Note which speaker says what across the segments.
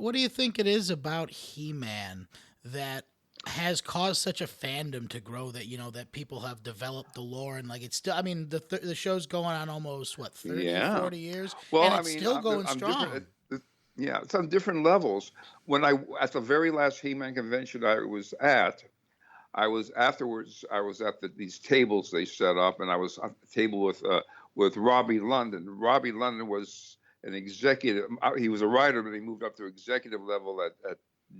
Speaker 1: what do you think it is about He-Man that has caused such a fandom to grow that that people have developed the lore and like it's still I mean the show's going on almost what 30
Speaker 2: Yeah.
Speaker 1: 40 years
Speaker 2: Well,
Speaker 1: and
Speaker 2: I
Speaker 1: it's
Speaker 2: mean,
Speaker 1: still going
Speaker 2: I'm different.
Speaker 1: strong.
Speaker 2: Yeah, it's on different levels. When I at the very last He-Man convention I was at, I was afterwards. I was at these tables they set up, and I was at the table with Robbie London. Robbie London was an executive. He was a writer, but he moved up to executive level at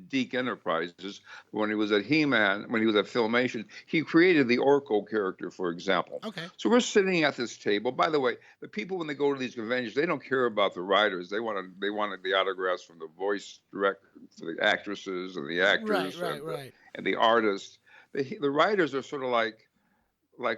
Speaker 2: Deke Enterprises. When he was at He-Man, when he was at Filmation, he created the Orko character, for example.
Speaker 1: Okay.
Speaker 2: So we're sitting at this table. By the way, the people when they go to these conventions, they don't care about the writers. They wanted the autographs from the voice director, the actresses and the
Speaker 1: Right,
Speaker 2: actors
Speaker 1: right, right.
Speaker 2: and the artists. The writers are sort of like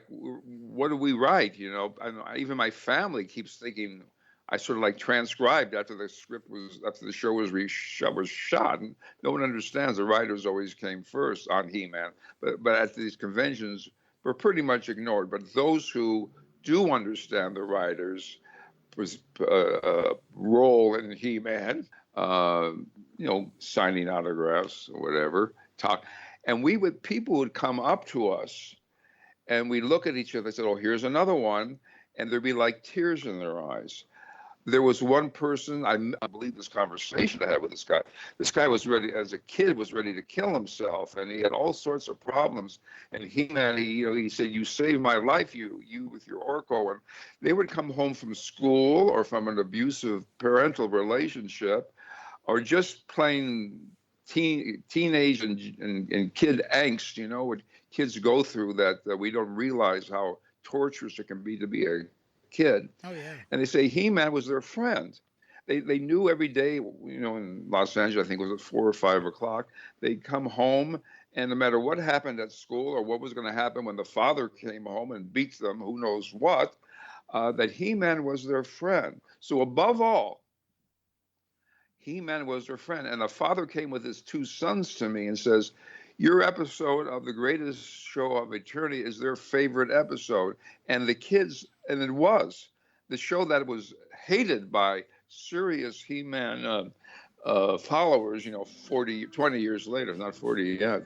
Speaker 2: what do we write? And even my family keeps thinking I sort of like transcribed after the show was shot, and no one understands the writers always came first on He-Man, but at these conventions we're pretty much ignored. But those who do understand the writers' role in He-Man, uh, signing autographs or whatever, talk, and people would come up to us and we look at each other and said, "Oh, here's another one," and there'd be like tears in their eyes. There was one person, I believe this conversation I had with this guy. This guy was ready, as a kid, was ready to kill himself, and he had all sorts of problems. And He-Man, he said, "You saved my life, you with your Orko." And they would come home from school or from an abusive parental relationship, or just plain teenage and kid angst, what kids go through that we don't realize how torturous it can be a kid.
Speaker 1: Oh yeah.
Speaker 2: And they say He-Man was their friend. They knew every day, in Los Angeles, I think it was at 4 or 5 o'clock, they'd come home, and no matter what happened at school or what was going to happen when the father came home and beat them, who knows what, that He-Man was their friend. So above all, He-Man was their friend. And the father came with his two sons to me and says, "Your episode of the greatest show of eternity is their favorite episode." And the kids, and it was the show that was hated by serious He-Man followers, 20 years later, not 40 yet.